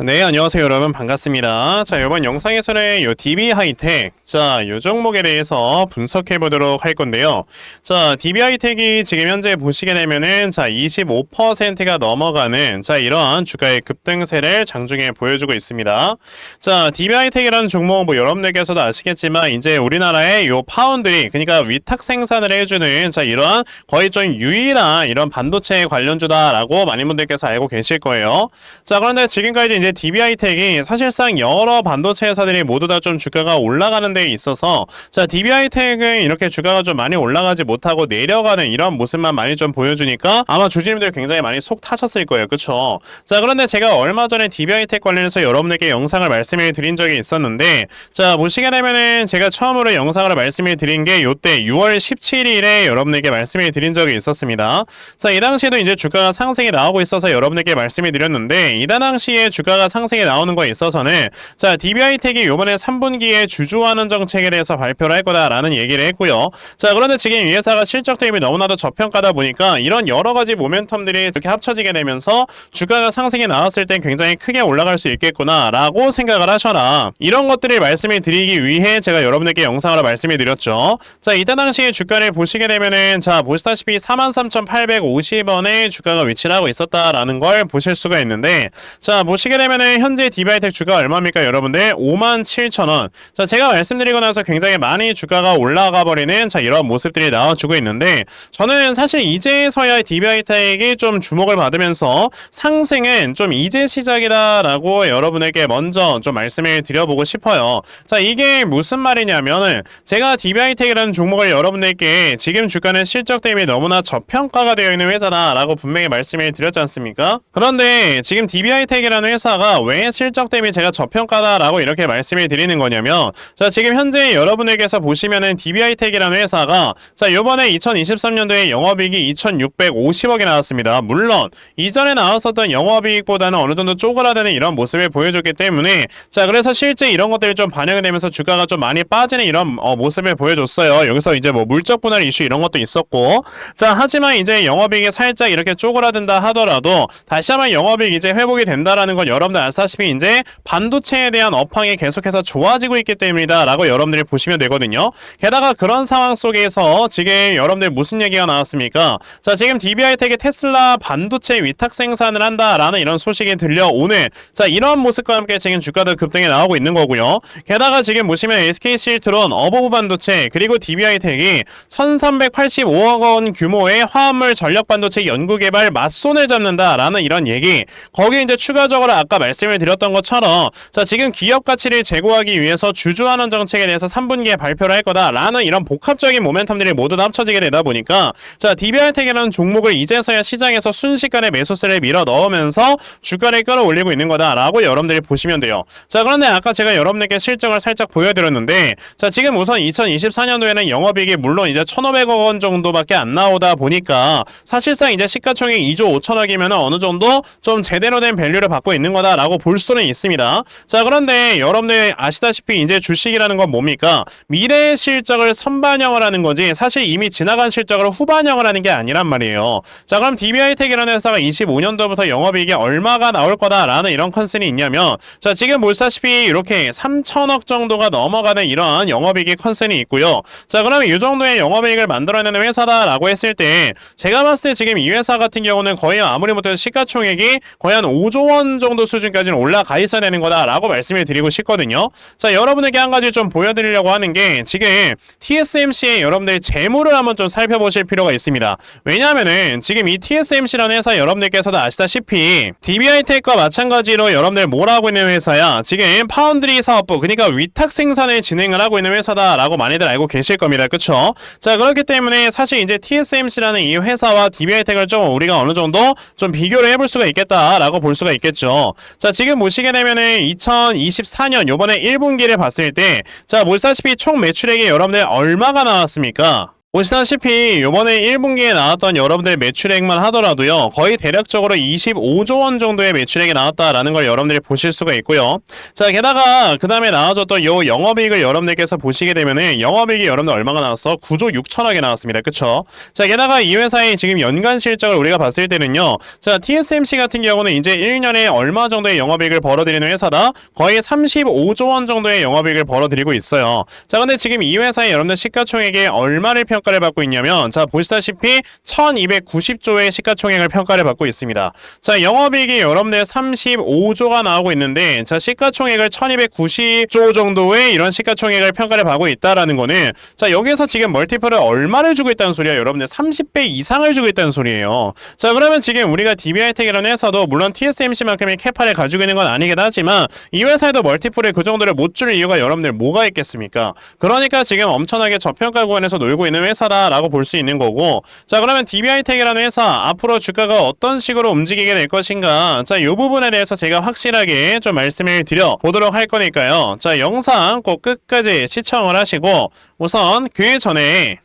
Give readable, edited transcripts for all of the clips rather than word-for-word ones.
네, 안녕하세요, 여러분. 반갑습니다. 자, 이번 영상에서는 요 DB 하이텍, 자, 요 종목에 대해서 분석해 보도록 할 건데요. 자, DB 하이텍이 지금 현재 보시게 되면은, 자, 25%가 넘어가는, 자, 이러한 주가의 급등세를 장중에 보여주고 있습니다. 자, DB 하이텍이라는 종목, 여러분들께서도 아시겠지만, 이제 우리나라의 요 파운드리, 그러니까 위탁 생산을 해주는, 자, 이러한 거의 좀 유일한 이런 반도체 관련주다라고 많은 분들께서 알고 계실 거예요. 자, 그런데 지금까지 이제 DB 하이텍이 사실상 여러 반도체 회사들이 모두 다 좀 주가가 올라가는 데 있어서, 자, DB 하이텍은 이렇게 주가가 좀 많이 올라가지 못하고 내려가는 이런 모습만 많이 좀 보여주니까 아마 주주님들 굉장히 많이 속 타셨을 거예요. 그쵸? 자, 그런데 제가 얼마 전에 DB 하이텍 관련해서 여러분들께 영상을 말씀을 드린 적이 있었는데, 자, 보시게 되면은 제가 처음으로 영상을 말씀을 드린 게 요때 6월 17일에 여러분들께 말씀을 드린 적이 있었습니다. 자, 이 당시에도 이제 주가가 상승이 나오고 있어서 여러분들께 말씀을 드렸는데, 이 당시에 주가가 상승이 나오는 거에 있어서는, 자, DB 하이텍이 요번에 3분기에 주주환원 정책에 대해서 발표를 할 거다라는 얘기를 했고요. 자, 그런데 지금 이 회사가 실적 대비 너무나도 저평가다 보니까 이런 여러 가지 모멘텀들이 이렇게 합쳐지게 되면서 주가가 상승이 나왔을 땐 굉장히 크게 올라갈 수 있겠구나라고 생각을 하셔라. 이런 것들을 말씀을 드리기 위해 제가 여러분들께 영상으로 말씀을 드렸죠. 자, 이때 당시에 주가를 보시게 되면은, 자, 보시다시피 43,850원에 주가가 위치를 하고 있었다라는 걸 보실 수가 있는데, 자, 보시게 되면은 현재 DB 하이텍 주가 얼마입니까, 여러분들? 57,000원. 자, 제가 말씀드리고 나서 굉장히 많이 주가가 올라가 버리는, 자, 이런 모습들이 나와주고 있는데, 저는 사실 이제서야 DB 하이텍이 좀 주목을 받으면서 상승은 좀 이제 시작이다라고 여러분에게 먼저 좀 말씀을 드려보고 싶어요. 자, 이게 무슨 말이냐면은, 제가 DB 하이텍이라는 종목을 여러분들께 지금 주가는 실적 대비 너무나 저평가가 되어 있는 회사다라고 분명히 말씀을 드렸지 않습니까? 그런데 지금 DB 하이텍이라는 회사가 왜 실적 대비 제가 저평가다라고 이렇게 말씀을 드리는 거냐면, 자, 지금 현재 여러분에게서 보시면은 DB 하이텍이라는 회사가, 자, 요번에 2023년도에 영업이익이 2,650억이 나왔습니다. 물론 이전에 나왔었던 영업이익보다는 어느 정도 쪼그라드는 이런 모습을 보여줬기 때문에, 자, 그래서 실제 이런 것들이 좀 반영이 되면서 주가가 좀 많이 빠지는 이런 모습을 보여줬어요. 여기서 이제 물적 분할 이슈 이런 것도 있었고, 자, 하지만 이제 영업이익이 살짝 이렇게 쪼그라든다 하더라도 다시 한번 영업이익 이제 회복이 된다라는 건 여러분들 아시다시피 이제 반도체에 대한 업황이 계속해서 좋아지고 있기 때문이다 라고 여러분들이 보시면 되거든요. 게다가 그런 상황 속에서 지금 여러분들 무슨 얘기가 나왔습니까? 자, 지금 DB 하이텍이 테슬라 반도체 위탁 생산을 한다라는 이런 소식이 들려오는, 자, 이런 모습과 함께 지금 주가도 급등에 나오고 있는 거고요. 게다가 지금 보시면 SK실트론, 어보브 반도체, 그리고 DB 하이텍이 1,385억 원 규모의 화합물 전력 반도체 연구개발 맞손을 잡는다라는 이런 얘기, 거기에 이제 추가적으로 아까 말씀을 드렸던 것처럼, 자, 지금 기업 가치를 제고하기 위해서 주주환원 정책에 대해서 3분기에 발표를 할 거다라는 이런 복합적인 모멘텀들이 모두 다 합쳐지게 되다 보니까, 자, DB 하이텍이라는 종목을 이제서야 시장에서 순식간에 매수세를 밀어 넣으면서 주가를 끌어올리고 있는 거다라고 여러분들이 보시면 돼요. 자, 그런데 아까 제가 여러분들께 실적을 살짝 보여드렸는데, 자, 지금 우선 2024년도에는 영업이익이 물론 이제 1,500억 원 정도밖에 안 나오다 보니까 사실상 이제 시가총액 2조 5천억이면 어느 정도 좀 제대로 된 밸류를 받고 있는 거다라고 볼 수는 있습니다. 자, 그런데 여러분들 아시다시피 이제 주식이라는 건 뭡니까? 미래의 실적을 선반영을 하는 거지 사실 이미 지나간 실적을 후반영을 하는 게 아니란 말이에요. 자, 그럼 DB 하이텍이라는 회사가 25년도부터 영업이익이 얼마가 나올 거다라는 이런 컨센이 있냐면, 자, 지금 보시다시피 이렇게 3천억 정도가 넘어가는 이런 영업이익의 컨센이 있고요. 자, 그러면 이 정도의 영업이익을 만들어내는 회사다라고 했을 때, 제가 봤을 때 지금 이 회사 같은 경우는 거의 아무리 못해도 시가총액이 거의 한 5조 원 정도 수준까지는 올라가 있어야 되는 거다라고 말씀을 드리고 싶거든요. 자, 여러분에게 한 가지 좀 보여드리려고 하는 게, 지금 TSMC의 여러분들의 재물을 한번 좀 살펴보실 필요가 있습니다. 왜냐하면은 지금 이 TSMC라는 회사 여러분들께서도 아시다시피 DB 하이텍과 마찬가지로 여러분들 뭘 하고 있는 회사야? 지금 파운드리 사업부, 그러니까 위탁 생산을 진행을 하고 있는 회사다라고 많이들 알고 계실 겁니다. 그쵸? 자, 그렇기 때문에 사실 이제 TSMC라는 이 회사와 DB 하이텍을 좀 우리가 어느 정도 좀 비교를 해볼 수가 있겠다라고 볼 수가 있겠죠. 자, 지금 보시게 되면은 2024년 요번에 1분기를 봤을 때, 자, 보시다시피 총 매출액이 여러분들 얼마가 나왔습니까? 보시다시피 요번에 1분기에 나왔던 여러분들 매출액만 하더라도요, 거의 대략적으로 25조 원 정도의 매출액이 나왔다라는 걸 여러분들이 보실 수가 있고요. 자, 게다가 그 다음에 나와줬던 요 영업이익을 여러분들께서 보시게 되면은 영업이익이 여러분들 얼마가 나왔어? 9조 6천억이 나왔습니다. 그쵸? 자, 게다가 이 회사의 지금 연간 실적을 우리가 봤을 때는요, 자, TSMC 같은 경우는 이제 1년에 얼마 정도의 영업이익을 벌어들이는 회사다? 거의 35조 원 정도의 영업이익을 벌어들이고 있어요. 자, 근데 지금 이 회사의 여러분들 시가총액에 얼마를 평가를 받고 있냐면, 자, 보시다시피 1290조의 시가총액을 평가를 받고 있습니다. 자, 영업이익이 여러분들 35조가 나오고 있는데, 자, 시가총액을 1290조 정도의 이런 시가총액을 평가를 받고 있다라는 거는, 자, 여기에서 지금 멀티플을 얼마를 주고 있다는 소리야? 여러분들 30배 이상을 주고 있다는 소리예요. 자, 그러면 지금 우리가 DB하이텍이라는 회사도 물론 TSMC만큼의 캐파를 가지고 있는 건 아니긴 하지만 이 회사에도 멀티플을 그 정도를 못 줄 이유가 여러분들 뭐가 있겠습니까? 그러니까 지금 엄청나게 저평가 구간에서 놀고 있는 회사다라고 볼 수 있는 거고, 자, 그러면 DB하이텍이라는 회사 앞으로 주가가 어떤 식으로 움직이게 될 것인가, 자, 이 부분에 대해서 제가 확실하게 좀 말씀을 드려 보도록 할 거니까요. 자, 영상 꼭 끝까지 시청을 하시고, 우선 그 전에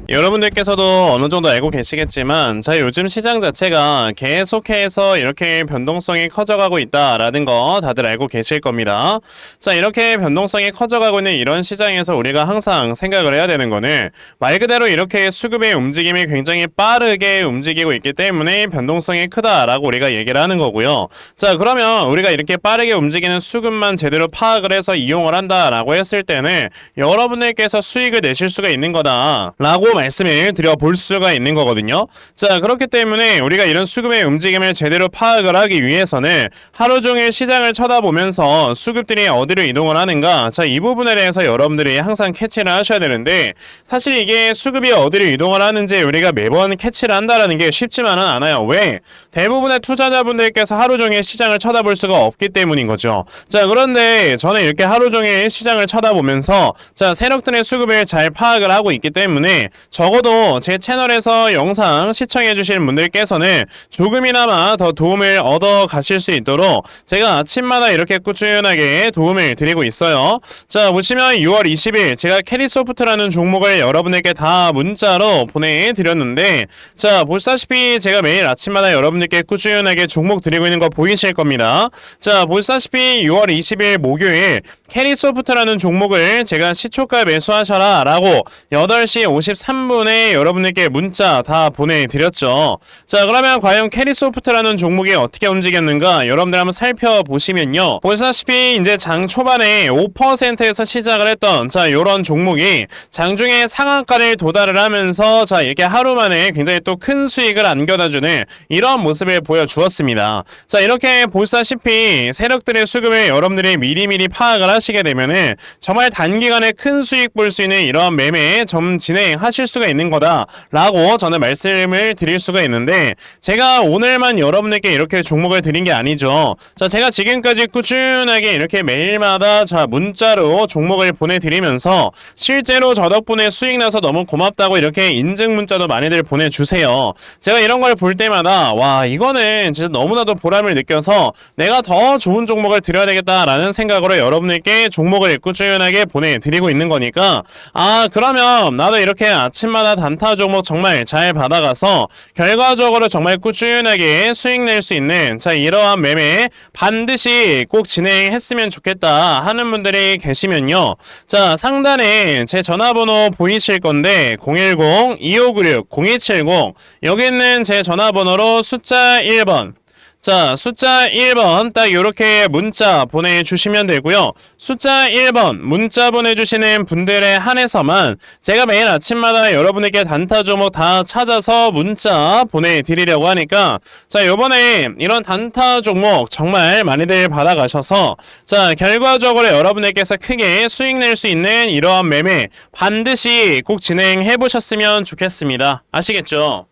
여러분들께서도 어느 정도 알고 계시겠지만, 자, 요즘 시장 자체가 계속해서 이렇게 변동성이 커져가고 있다라는 거 다들 알고 계실 겁니다. 자, 이렇게 변동성이 커져가고 있는 이런 시장에서 우리가 항상 생각을 해야 되는 거는, 말 그대로 이렇게 수급의 움직임이 굉장히 빠르게 움직이고 있기 때문에 변동성이 크다라고 우리가 얘기를 하는 거고요. 자, 그러면 우리가 이렇게 빠르게 움직이는 수급만 제대로 파악을 해서 이용을 한다라고 했을 때는 여러분들께서 수익을 내실 수가 있는 거다라고 말씀을 드려볼 수가 있는 거거든요. 자, 그렇기 때문에 우리가 이런 수급의 움직임을 제대로 파악을 하기 위해서는 하루 종일 시장을 쳐다보면서 수급들이 어디로 이동을 하는가, 자, 이 부분에 대해서 여러분들이 항상 캐치를 하셔야 되는데, 사실 이게 수급이 어디로 이동을 하는지 우리가 매번 캐치를 한다라는 게 쉽지만은 않아요. 왜? 대부분의 투자자분들께서 하루 종일 시장을 쳐다볼 수가 없기 때문인 거죠. 자, 그런데 저는 이렇게 하루 종일 시장을 쳐다보면서, 자, 세력들의 수급을 잘 파악을 하고 있기 때문에 적어도 제 채널에서 영상 시청해 주시는 분들께서는 조금이나마 더 도움을 얻어 가실 수 있도록 제가 아침마다 이렇게 꾸준하게 도움을 드리고 있어요. 자, 보시면 6월 20일 제가 캐리소프트라는 종목을 여러분에게 다 문자로 보내드렸는데, 자, 보시다시피 제가 매일 아침마다 여러분들께 꾸준하게 종목 드리고 있는 거 보이실 겁니다. 자, 보시다시피 6월 20일 목요일 캐리소프트라는 종목을 제가 시초가 매수하셔라 라고 8시 53분에 여러분들께 문자 다 보내드렸죠. 자, 그러면 과연 캐리소프트라는 종목이 어떻게 움직였는가 여러분들 한번 살펴보시면요, 보시다시피 이제 장 초반에 5%에서 시작을 했던, 자, 요런 종목이 장중에 상한가를 도달을 하면서, 자, 이렇게 하루 만에 굉장히 또 큰 수익을 안겨다주는 이런 모습을 보여주었습니다. 자, 이렇게 보시다시피 세력들의 수급을 여러분들이 미리미리 파악을 하시게 되면은 정말 단기간에 큰 수익 볼 수 있는 이런 매매 점 진행하실 수가 있는 거다라고 저는 말씀을 드릴 수가 있는데, 제가 오늘만 여러분에게 이렇게 종목을 드린 게 아니죠. 자, 제가 지금까지 꾸준하게 이렇게 매일마다, 자, 문자로 종목을 보내드리면서 실제로 저 덕분에 수익 나서 너무 고맙다고 이렇게 인증 문자도 많이들 보내주세요. 제가 이런 걸 볼 때마다 와, 이거는 진짜 너무나도 보람을 느껴서 내가 더 좋은 종목을 드려야 되겠다라는 생각으로 여러분들께 종목을 꾸준하게 보내드리고 있는 거니까, 아, 그러면 나도 이렇게 아침마다 단타 종목 정말 잘 받아가서 결과적으로 정말 꾸준하게 수익 낼 수 있는, 자, 이러한 매매 반드시 꼭 진행했으면 좋겠다 하는 분들이 계시면요, 자, 상단에 제 전화번호 보이실 건데 010-2596-0270, 여기 있는 제 전화번호로 숫자 1번, 자, 숫자 1번 딱 요렇게 문자 보내주시면 되고요. 숫자 1번 문자 보내주시는 분들에 한해서만 제가 매일 아침마다 여러분에게 단타 종목 다 찾아서 문자 보내드리려고 하니까, 자, 요번에 이런 단타 종목 정말 많이들 받아가셔서, 자, 결과적으로 여러분에게서 크게 수익 낼 수 있는 이러한 매매 반드시 꼭 진행해 보셨으면 좋겠습니다. 아시겠죠?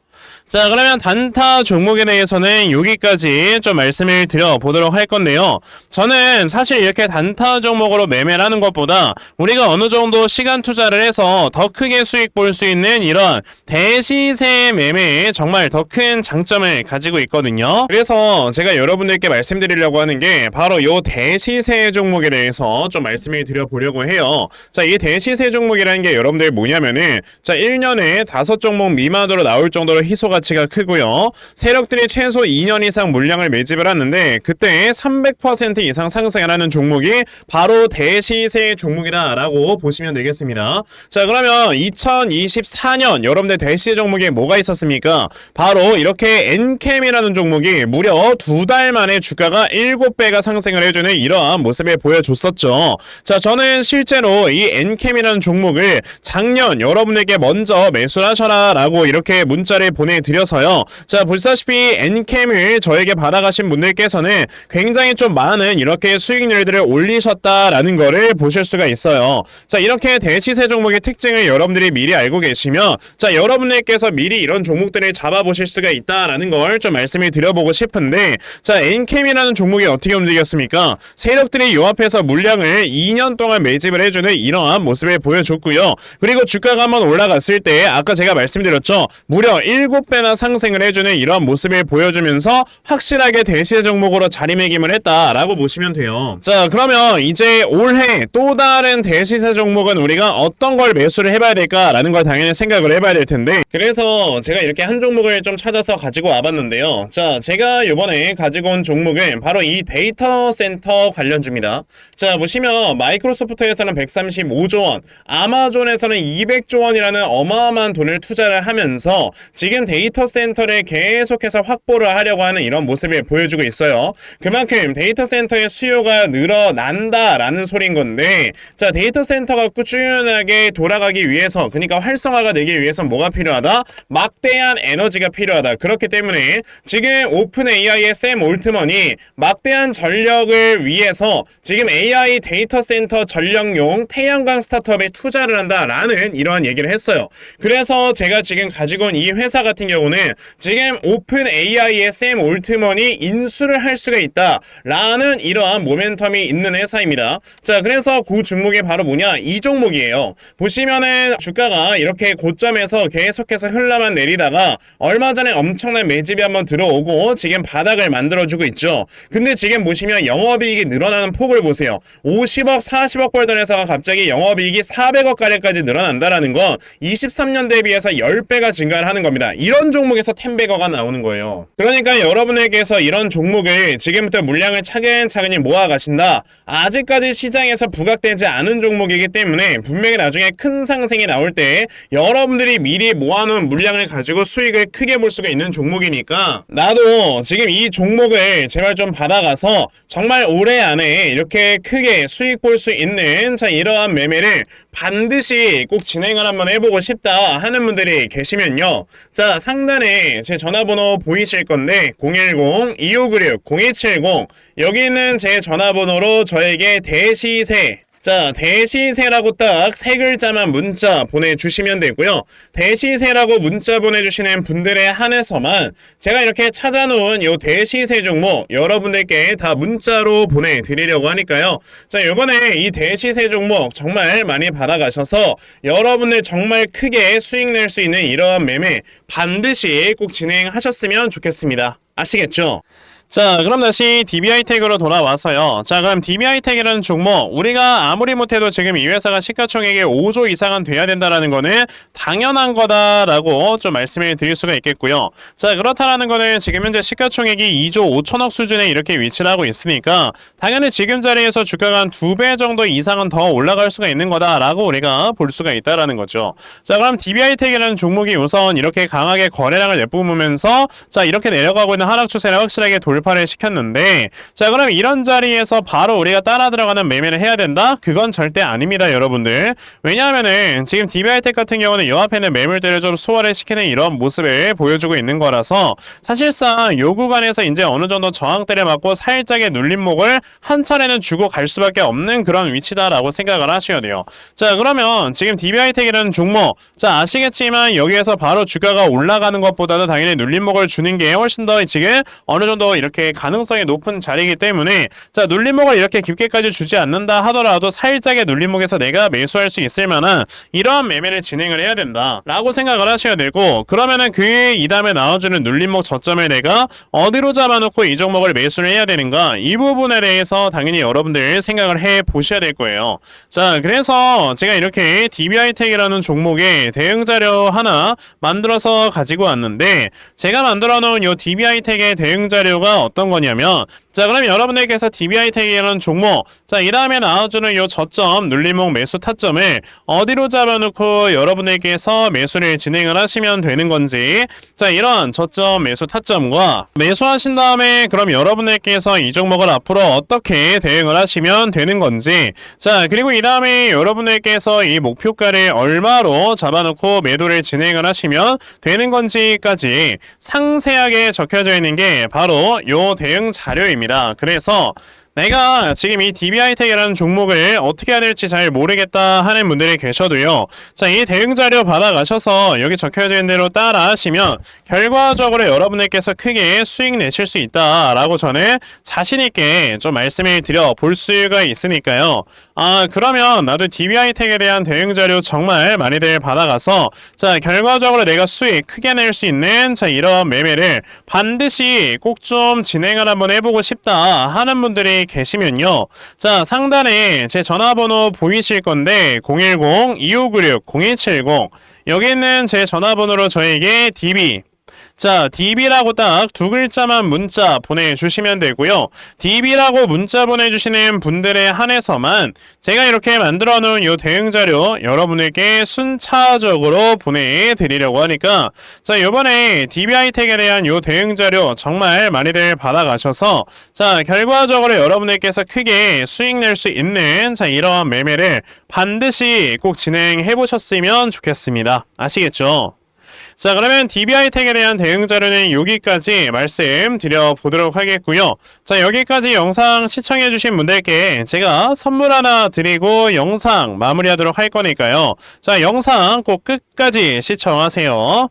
자, 그러면 단타 종목에 대해서는 여기까지 좀 말씀을 드려보도록 할 건데요. 저는 사실 이렇게 단타 종목으로 매매를 하는 것보다 우리가 어느 정도 시간 투자를 해서 더 크게 수익 볼 수 있는 이런 대시세 매매에 정말 더 큰 장점을 가지고 있거든요. 그래서 제가 여러분들께 말씀드리려고 하는 게 바로 이 대시세 종목에 대해서 좀 말씀을 드려보려고 해요. 자, 이 대시세 종목이라는 게 여러분들 뭐냐면은 자, 1년에 5종목 미만으로 나올 정도로 희소가 가치가 크고요. 세력들이 최소 2년 이상 물량을 매집을 하는데 그때 300% 이상 상승을 하는 종목이 바로 대시세 종목이다라고 보시면 되겠습니다. 자, 그러면 2024년 여러분들 대시세 종목에 뭐가 있었습니까? 바로 이렇게 엔캠이라는 종목이 무려 2달 만에 주가가 7배가 상승을 해주는 이러한 모습을 보여줬었죠. 자, 저는 실제로 이 엔캠이라는 종목을 작년 여러분에게 먼저 매수를 하셔라 라고 이렇게 문자를 보내드려서요. 자, 보시다시피 엔캠을 저에게 받아가신 분들께서는 굉장히 좀 많은 이렇게 수익률들을 올리셨다라는 거를 보실 수가 있어요. 자, 이렇게 대시세 종목의 특징을 여러분들이 미리 알고 계시면 자, 여러분들께서 미리 이런 종목들을 잡아보실 수가 있다라는 걸 좀 말씀을 드려보고 싶은데 자, 엔캠이라는 종목이 어떻게 움직였습니까? 세력들이 요 앞에서 물량을 2년 동안 매집을 해주는 이러한 모습을 보여줬고요. 그리고 주가가 한번 올라갔을 때 아까 제가 말씀드렸죠. 무려 7배나 상승을 해주는 이러한 모습을 보여주면서 확실하게 대시세 종목으로 자리매김을 했다라고 보시면 돼요. 자, 그러면 이제 올해 또 다른 대시세 종목은 우리가 어떤 걸 매수를 해봐야 될까라는 걸 당연히 생각을 해봐야 될 텐데 그래서 제가 이렇게 한 종목을 좀 찾아서 가지고 와봤는데요. 자, 제가 이번에 가지고 온 종목은 바로 이 데이터 센터 관련주입니다. 자, 보시면 마이크로소프트에서는 135조 원, 아마존에서는 200조 원이라는 어마어마한 돈을 투자를 하면서 지금 데이터 센터를 계속해서 확보를 하려고 하는 이런 모습을 보여주고 있어요. 그만큼 데이터 센터의 수요가 늘어난다라는 소린 건데 자, 데이터 센터가 꾸준하게 돌아가기 위해서 그러니까 활성화가 되기 위해서 뭐가 필요하다? 막대한 에너지가 필요하다. 그렇기 때문에 지금 오픈 AI의 샘 올트먼이 막대한 전력을 위해서 지금 AI 데이터 센터 전력용 태양광 스타트업에 투자를 한다라는 이러한 얘기를 했어요. 그래서 제가 지금 가지고 온 이 회사 같은 경우는 지금 오픈 AI의 샘 올트먼이 인수를 할 수가 있다라는 이러한 모멘텀이 있는 회사입니다. 자, 그래서 그 종목이 바로 뭐냐? 이 종목이에요. 보시면은 주가가 이렇게 고점에서 계속해서 흘러만 내리다가 얼마 전에 엄청난 매집이 한번 들어오고 지금 바닥을 만들어주고 있죠. 근데 지금 보시면 영업이익이 늘어나는 폭을 보세요. 50억, 40억 벌던 회사가 갑자기 영업이익이 400억 가량까지 늘어난다라는 건 23년 대비해서 10배가 증가를 하는 겁니다. 이런 종목에서 10배거가 나오는 거예요. 그러니까 여러분에게서 이런 종목을 지금부터 물량을 차근차근히 모아가신다. 아직까지 시장에서 부각되지 않은 종목이기 때문에 분명히 나중에 큰 상승이 나올 때 여러분들이 미리 모아놓은 물량을 가지고 수익을 크게 볼 수가 있는 종목이니까 나도 지금 이 종목을 제발 좀 받아가서 정말 올해 안에 이렇게 크게 수익 볼 수 있는 자, 이러한 매매를 반드시 꼭 진행을 한번 해보고 싶다 하는 분들이 계시면요. 자, 상단에 제 전화번호 보이실 건데 010-2596-0270 여기 있는 제 전화번호로 저에게 대시세 자, 대시세라고 딱 세 글자만 문자 보내주시면 되고요. 대시세라고 문자 보내주시는 분들에 한해서만 제가 이렇게 찾아놓은 요 대시세 종목 여러분들께 다 문자로 보내드리려고 하니까요. 자, 이번에 이 대시세 종목 정말 많이 받아가셔서 여러분들 정말 크게 수익 낼 수 있는 이러한 매매 반드시 꼭 진행하셨으면 좋겠습니다. 아시겠죠? 자, 그럼 다시 DB하이텍으로 돌아와서요. 자, 그럼 DB하이텍이라는 종목 우리가 아무리 못해도 지금 이 회사가 시가총액이 5조 이상은 돼야 된다라는 거는 당연한 거다라고 좀 말씀을 드릴 수가 있겠고요. 자, 그렇다라는 거는 지금 현재 시가총액이 2조 5천억 수준에 이렇게 위치를 하고 있으니까 당연히 지금 자리에서 주가가 한 2배 정도 이상은 더 올라갈 수가 있는 거다라고 우리가 볼 수가 있다라는 거죠. 자, 그럼 DB하이텍이라는 종목이 우선 이렇게 강하게 거래량을 내뿜으면서 자, 이렇게 내려가고 있는 하락 추세를 확실하게 돌파를 돌파를 시켰는데, 자 그럼 이런 자리에서 바로 우리가 따라 들어가는 매매를 해야 된다? 그건 절대 아닙니다, 여러분들. 왜냐하면은 지금 DB하이텍 같은 경우는 요 앞에는 매물대를 좀 소화를 시키는 이런 모습을 보여주고 있는 거라서 사실상 요 구간에서 이제 어느 정도 저항대를 맞고 살짝의 눌림목을 한 차례는 주고 갈 수밖에 없는 그런 위치다라고 생각을 하셔야 돼요. 자 그러면 지금 DB하이텍이라는 종목, 자 아시겠지만 여기에서 바로 주가가 올라가는 것보다는 당연히 눌림목을 주는 게 훨씬 더 지금 어느 정도 이렇게 가능성이 높은 자리이기 때문에, 자 눌림목을 이렇게 깊게까지 주지 않는다 하더라도 살짝의 눌림목에서 내가 매수할 수 있을 만한 이러한 매매를 진행을 해야 된다 라고 생각을 하셔야 되고, 그러면은 그 이 다음에 나와주는 눌림목 저점을 내가 어디로 잡아놓고 이 종목을 매수를 해야 되는가, 이 부분에 대해서 당연히 여러분들 생각을 해 보셔야 될 거예요. 자 그래서 제가 이렇게 DB하이텍이라는 종목의 대응 자료 하나 만들어서 가지고 왔는데, 제가 만들어 놓은 요 DB하이텍의 대응 자료가 어떤 거냐면, 자 그럼 여러분들께서 DB하이텍이라는 종목, 자 이 다음에 나와주는 요 저점 눌림목 매수 타점을 어디로 잡아놓고 여러분들께서 매수를 진행을 하시면 되는 건지, 자 이런 저점 매수 타점과 매수하신 다음에 그럼 여러분들께서 이 종목을 앞으로 어떻게 대응을 하시면 되는 건지, 자 그리고 이 다음에 여러분들께서 이 목표가를 얼마로 잡아놓고 매도를 진행을 하시면 되는 건지까지 상세하게 적혀져 있는 게 바로 요 대응 자료입니다. 그래서 내가 지금 이 DB하이텍이라는 종목을 어떻게 해야 될지 잘 모르겠다 하는 분들이 계셔도요, 자 이 대응 자료 받아가셔서 여기 적혀져 있는 대로 따라 하시면 결과적으로 여러분들께서 크게 수익 내실 수 있다라고 저는 자신있게 좀 말씀을 드려 볼 수가 있으니까요. 아 그러면 나도 DB하이텍에 대한 대응 자료 정말 많이들 받아가서 자 결과적으로 내가 수익 크게 낼 수 있는 자 이런 매매를 반드시 꼭 좀 진행을 한번 해보고 싶다 하는 분들이 계시면요, 자 상단에 제 전화번호 보이실 건데 010-2596-0170, 여기 있는 제 전화번호로 저에게 DB, 자 DB라고 딱 두 글자만 문자 보내주시면 되고요. DB라고 문자 보내주시는 분들에 한해서만 제가 이렇게 만들어 놓은 요 대응 자료 여러분에게 순차적으로 보내드리려고 하니까, 자 요번에 DB하이텍에 대한 요 대응 자료 정말 많이들 받아가셔서 자 결과적으로 여러분들께서 크게 수익 낼 수 있는 자 이러한 매매를 반드시 꼭 진행해 보셨으면 좋겠습니다. 아시겠죠? 자 그러면 DB하이텍에 대한 대응 자료는 여기까지 말씀드려 보도록 하겠고요. 자 여기까지 영상 시청해 주신 분들께 제가 선물 하나 드리고 영상 마무리하도록 할 거니까요, 자 영상 꼭 끝까지 시청하세요.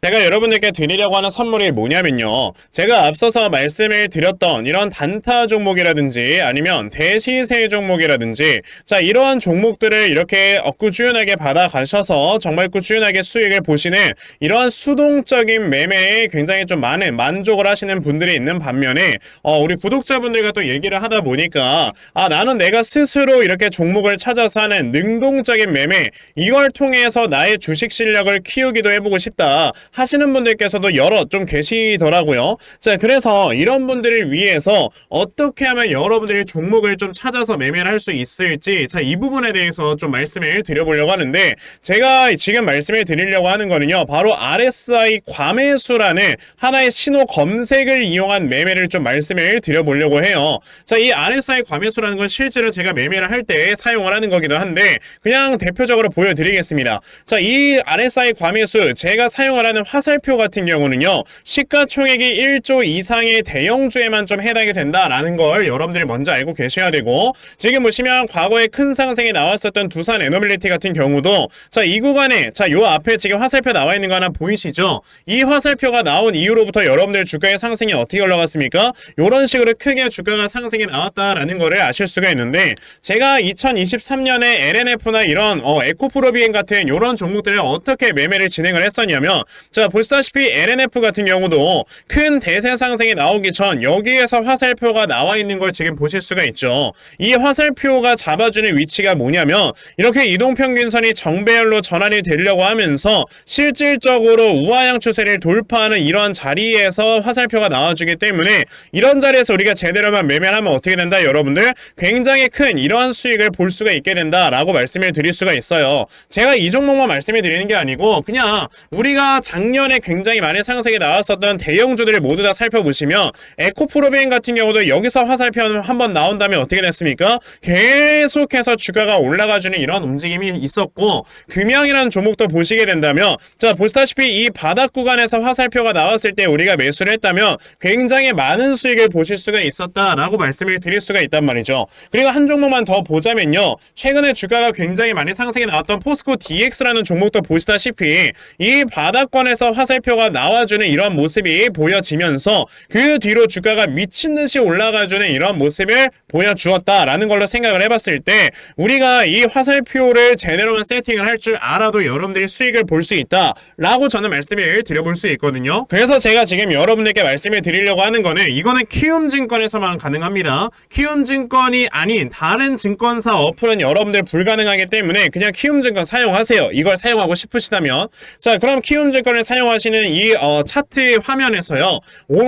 제가 여러분들께 드리려고 하는 선물이 뭐냐면요, 제가 앞서서 말씀을 드렸던 이런 단타 종목이라든지 아니면 대시세 종목이라든지 자 이러한 종목들을 이렇게 꾸준하게 받아가셔서 정말 꾸준하게 수익을 보시는 이러한 수동적인 매매에 굉장히 좀 많은 만족을 하시는 분들이 있는 반면에 우리 구독자분들과 또 얘기를 하다 보니까 나는 내가 스스로 이렇게 종목을 찾아서 하는 능동적인 매매, 이걸 통해서 나의 주식 실력을 키우기도 해보고 싶다 하시는 분들께서도 여러 좀 계시더라고요. 자 그래서 이런 분들을 위해서 어떻게 하면 여러분들이 종목을 좀 찾아서 매매를 할 수 있을지, 자 이 부분에 대해서 좀 말씀을 드려보려고 하는데, 제가 지금 말씀을 드리려고 하는 거는요 바로 RSI 과매수라는 하나의 신호 검색을 이용한 매매를 좀 말씀을 드려보려고 해요. 자 이 RSI 과매수라는 건 실제로 제가 매매를 할 때 사용을 하는 거기도 한데 그냥 대표적으로 보여드리겠습니다. 자 이 RSI 과매수 제가 사용을 하는 화살표 같은 경우는요 시가총액이 1조 이상의 대형주에만 좀 해당이 된다라는 걸 여러분들이 먼저 알고 계셔야 되고, 지금 보시면 과거에 큰 상승이 나왔었던 두산 에너빌리티 같은 경우도 자 이 구간에 자 요 앞에 지금 화살표 나와 있는 거 하나 보이시죠? 이 화살표가 나온 이후로부터 여러분들 주가의 상승이 어떻게 올라갔습니까? 요런 식으로 크게 주가가 상승이 나왔다라는 거를 아실 수가 있는데, 제가 2023년에 LNF나 이런 에코프로비엔 같은 요런 종목들을 어떻게 매매를 진행을 했었냐면, 자 보시다시피 LNF 같은 경우도 큰 대세 상승이 나오기 전 여기에서 화살표가 나와 있는 걸 지금 보실 수가 있죠. 이 화살표가 잡아주는 위치가 뭐냐면 이렇게 이동평균선이 정배열로 전환이 되려고 하면서 실질적으로 우하향 추세를 돌파하는 이러한 자리에서 화살표가 나와주기 때문에 이런 자리에서 우리가 제대로만 매매를 하면 어떻게 된다, 여러분들 굉장히 큰 이러한 수익을 볼 수가 있게 된다라고 말씀을 드릴 수가 있어요. 제가 이 종목만 말씀을 드리는 게 아니고 그냥 우리가 작년에 굉장히 많은 상승이 나왔었던 대형주들을 모두 다 살펴보시면 에코프로비엔 같은 경우도 여기서 화살표 한번 나온 다음에 어떻게 됐습니까? 계속해서 주가가 올라가주는 이런 움직임이 있었고, 금양이라는 종목도 보시게 된다면, 자, 보시다시피 이 바닥 구간에서 화살표가 나왔을 때 우리가 매수를 했다면 굉장히 많은 수익을 보실 수가 있었다라고 말씀을 드릴 수가 있단 말이죠. 그리고 한 종목만 더 보자면요, 최근에 주가가 굉장히 많이 상승이 나왔던 포스코 DX라는 종목도 보시다시피 이 바닥권에서 화살표가 나와주는 이런 모습이 보여지면서 그 뒤로 주가가 미친듯이 올라가주는 이런 모습을 보여주었다라는 걸로 생각을 해봤을 때, 우리가 이 화살표를 제대로만 세팅을 할 줄 알아도 여러분들이 수익을 볼 수 있다라고 저는 말씀을 드려볼 수 있거든요. 그래서 제가 지금 여러분들께 말씀을 드리려고 하는 거는, 이거는 키움증권에서만 가능합니다. 키움증권이 아닌 다른 증권사 어플은 여러분들 불가능하기 때문에 그냥 키움증권 사용하세요. 이걸 사용하고 싶으시다면. 자, 그럼 키움증권을 사용하시는 이 차트 화면에서요,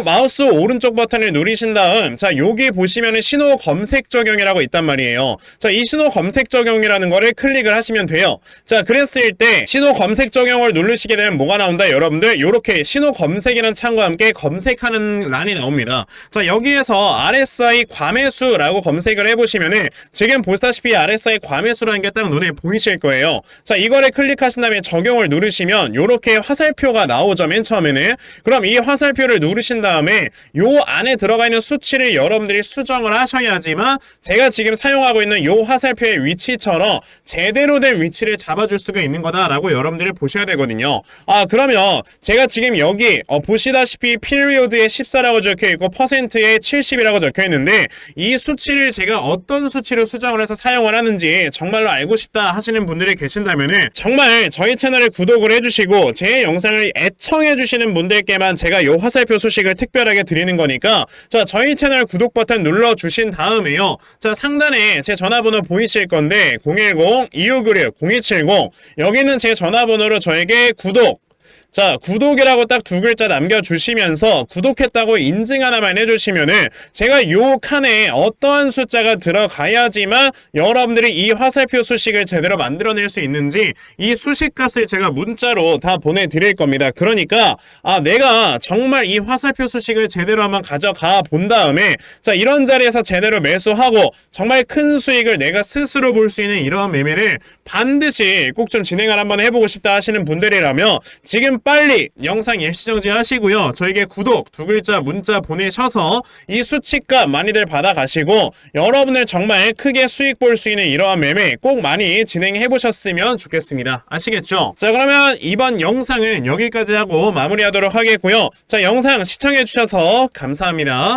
마우스 오른쪽 버튼을 누르신 다음, 자, 여기 보시면은 신호 검색 적용이라고 있단 말이에요. 자, 이 신호 검색 적용이라는 거를 클릭을 하시면 돼요. 자, 그랬을 때 신호 검색 적용을 누르시게 되면 뭐가 나온다? 여러분들 이렇게 신호 검색이라는 창과 함께 검색하는 란이 나옵니다. 자, 여기에서 RSI 과매수라고 검색을 해보시면은 지금 보시다시피 RSI 과매수라는 게 딱 눈에 보이실 거예요. 자, 이거를 클릭하신 다음에 적용을 누르시면 이렇게 화살표가 나오죠, 맨 처음에는. 그럼 이 화살표를 누르신 다음에 요 안에 들어가 있는 수치를 여러분들이 수정을 하셔야지만 제가 지금 사용하고 있는 요 화살표의 위치처럼 제대로 된 위치를 잡아줄 수가 있는 거다라고 여러분들이 보셔야 되거든요. 그러면 제가 지금 여기 보시다시피 피리오드에 14라고 적혀있고 퍼센트에 70이라고 적혀있는데, 이 수치를 제가 어떤 수치로 수정을 해서 사용을 하는지 정말로 알고 싶다 하시는 분들이 계신다면은 정말 저희 채널에 구독을 해주시고 제 영상을 애청해주시는 분들께만 제가 요 화살표 소식을 특별하게 드리는 거니까, 자, 저희 채널 구독 버튼 눌러주신 다음에요, 자, 상단에 제 전화번호 보이실 건데 010-2596-0270, 여기는 제 전화번호로 저에게 자, 구독이라고 딱 두 글자 남겨주시면서 구독했다고 인증 하나만 해주시면은 제가 요 칸에 어떠한 숫자가 들어가야지만 여러분들이 이 화살표 수식을 제대로 만들어낼 수 있는지 이 수식값을 제가 문자로 다 보내드릴 겁니다. 그러니까 내가 정말 이 화살표 수식을 제대로 한번 가져가 본 다음에, 자, 이런 자리에서 제대로 매수하고 정말 큰 수익을 내가 스스로 볼 수 있는 이러한 매매를 반드시 꼭 좀 진행을 한번 해보고 싶다 하시는 분들이라면 지금 빨리 영상 일시정지 하시고요, 저에게 구독 두 글자 문자 보내셔서 이 수치값 많이들 받아가시고 여러분들 정말 크게 수익 볼 수 있는 이러한 매매 꼭 많이 진행해 보셨으면 좋겠습니다. 아시겠죠? 자, 그러면 이번 영상은 여기까지 하고 마무리하도록 하겠고요. 자, 영상 시청해 주셔서 감사합니다.